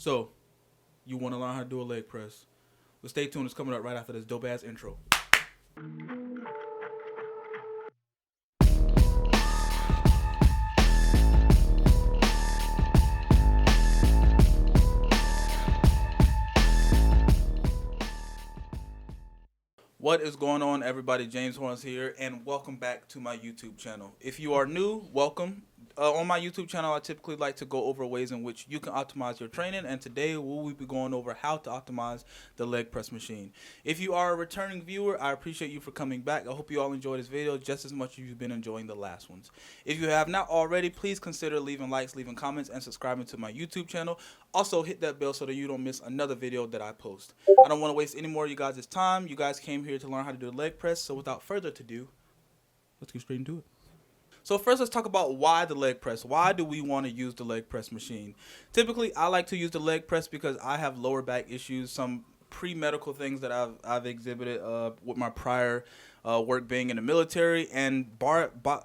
So, you want to learn how to do a leg press? Well, stay tuned. It's coming up right after this dope ass intro. What is going on, everybody? James Horns here, and welcome back to my YouTube channel. If you are new, welcome. On my YouTube channel, I typically like to go over ways in which you can optimize your training, and today we'll be going over how to optimize the leg press machine. If you are a returning viewer, I appreciate you for coming back. I hope you all enjoyed this video just as much as you've been enjoying the last ones. If you have not already, please consider leaving likes, leaving comments, and subscribing to my YouTube channel. Also, hit that bell so that you don't miss another video that I post. I don't want to waste any more of you guys' time. You guys came here to learn how to do a leg press, so without further ado, let's get straight into it. So first, let's talk about why the leg press. Why do we want to use the leg press machine? Typically, I like to use the leg press because I have lower back issues, some pre-medical things that I've exhibited with my prior work being in the military, and barbell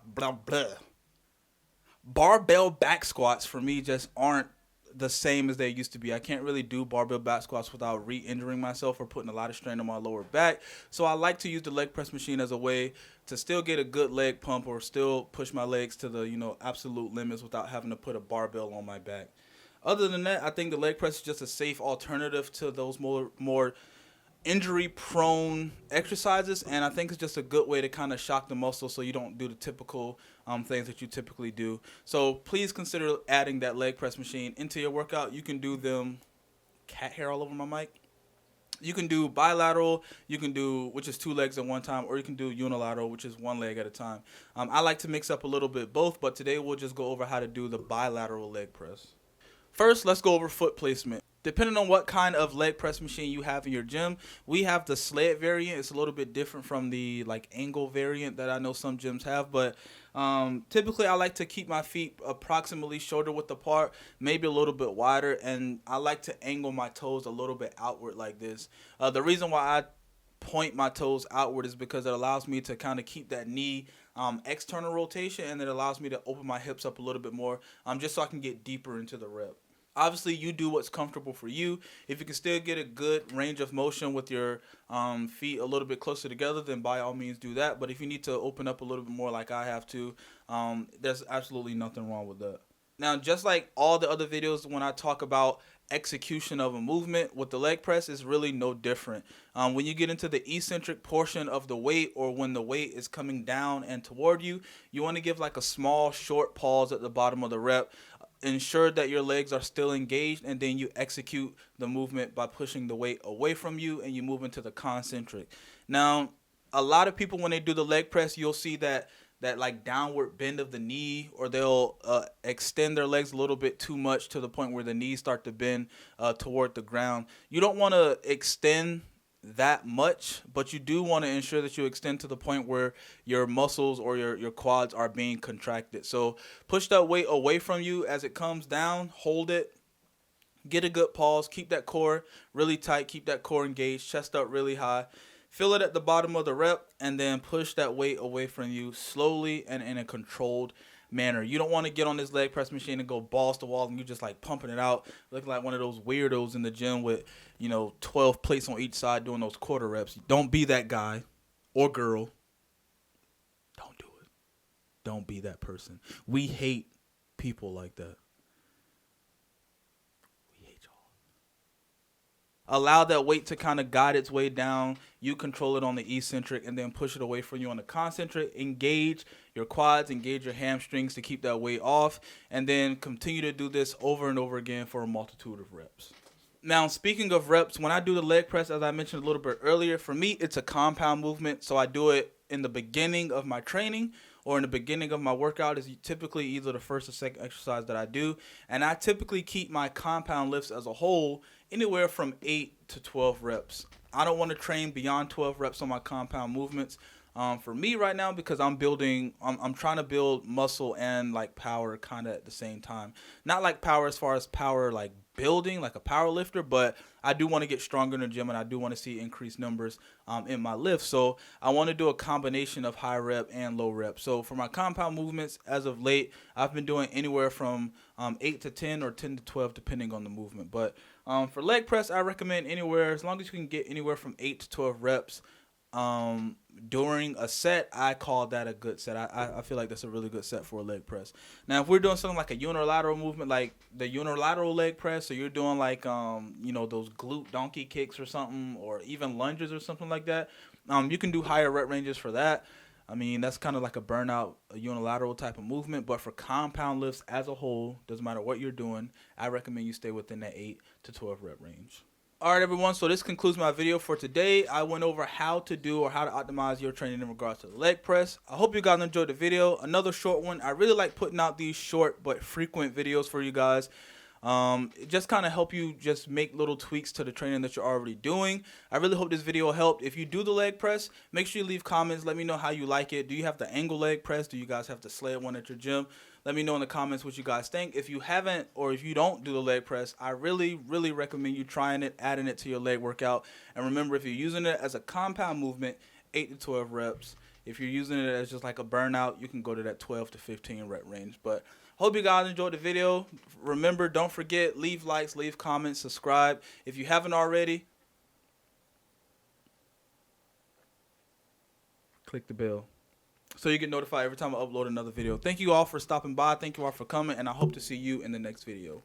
back squats for me just aren't the same as they used to be. I can't really do barbell back squats without re-injuring myself or putting a lot of strain on my lower back. So I like to use the leg press machine as a way to still get a good leg pump or still push my legs to the absolute limits without having to put a barbell on my back. Other than that, I think the leg press is just a safe alternative to those more injury-prone exercises, and I think it's just a good way to kind of shock the muscle so you don't do the typical things that you typically do. So please consider adding that leg press machine into your workout. You can do them, cat hair all over my mic. You can do bilateral, you can do, which is 2 legs at one time, or you can do unilateral, which is 1 leg at a time. I like to mix up a little bit both, but today we'll just go over how to do the bilateral leg press. First, let's go over foot placement. Depending on what kind of leg press machine you have in your gym, we have the sled variant. It's a little bit different from the angle variant that I know some gyms have, but typically I like to keep my feet approximately shoulder width apart, maybe a little bit wider, and I like to angle my toes a little bit outward like this. The reason why I point my toes outward is because it allows me to kind of keep that knee external rotation, and it allows me to open my hips up a little bit more just so I can get deeper into the rep. Obviously, you do what's comfortable for you. If you can still get a good range of motion with your feet a little bit closer together, then by all means do that. But if you need to open up a little bit more like I have to, there's absolutely nothing wrong with that. Now, just like all the other videos, when I talk about execution of a movement with the leg press, is really no different. When you get into the eccentric portion of the weight, or when the weight is coming down and toward you, you want to give like a small short pause at the bottom of the rep. Ensure that your legs are still engaged, and then you execute the movement by pushing the weight away from you, and you move into the concentric. Now, a lot of people, when they do the leg press, you'll see that like downward bend of the knee, or they'll extend their legs a little bit too much to the point where the knees start to bend toward the ground. You don't want to extend that much, but you do want to ensure that you extend to the point where your muscles or your quads are being contracted. So push that weight away from you as it comes down, hold it, get a good pause, keep that core really tight, keep that core engaged, chest up really high, feel it at the bottom of the rep, and then push that weight away from you slowly and in a controlled manner. You don't want to get on this leg press machine and go balls to wall and you just like pumping it out, looking like one of those weirdos in the gym with 12 plates on each side doing those quarter reps. Don't be that guy or girl. Don't do it. Don't be that person. We hate people like that. Allow that weight to kind of guide its way down. You control it on the eccentric and then push it away from you on the concentric. Engage your quads, engage your hamstrings to keep that weight off, and then continue to do this over and over again for a multitude of reps. Now, speaking of reps, when I do the leg press, as I mentioned a little bit earlier, for me, it's a compound movement. So I do it in the beginning of my training or in the beginning of my workout. Is typically either the first or second exercise that I do. And I typically keep my compound lifts as a whole anywhere from 8 to 12 reps. I don't want to train beyond 12 reps on my compound movements. For me right now, because I'm trying to build muscle and like power kind of at the same time. Not like power as far as power like building, like a power lifter, but I do want to get stronger in the gym, and I do want to see increased numbers in my lifts. So I want to do a combination of high rep and low rep. So for my compound movements, as of late, I've been doing anywhere from 8 to 10 or 10 to 12, depending on the movement. But for leg press, I recommend anywhere, as long as you can get anywhere from 8 to 12 reps during a set. I call that a good set. I feel like that's a really good set for a leg press. Now, if we're doing something like a unilateral movement, like the unilateral leg press, so you're doing like those glute donkey kicks or something, or even lunges or something like that, you can do higher rep ranges for that. I mean, that's kind of like a burnout, a unilateral type of movement. But for compound lifts as a whole, doesn't matter what you're doing, I recommend you stay within that 8 to 12 rep range. All right, everyone, so this concludes my video for today. I went over how to do or how to optimize your training in regards to the leg press. I hope you guys enjoyed the video. Another short one. I really like putting out these short but frequent videos for you guys. It just kind of help you just make little tweaks to the training that you're already doing. I really hope this video helped. If you do the leg press, make sure you leave comments. Let me know how you like it. Do you have the angle leg press? Do you guys have the sled one at your gym? Let me know in the comments what you guys think. If you haven't, or if you don't do the leg press, I really, really recommend you trying it, adding it to your leg workout. And remember, if you're using it as a compound movement, 8 to 12 reps. If you're using it as just like a burnout, you can go to that 12 to 15 rep range. But hope you guys enjoyed the video. Remember, don't forget, leave likes, leave comments, subscribe. If you haven't already, click the bell so you get notified every time I upload another video. Thank you all for stopping by. Thank you all for coming, and I hope to see you in the next video.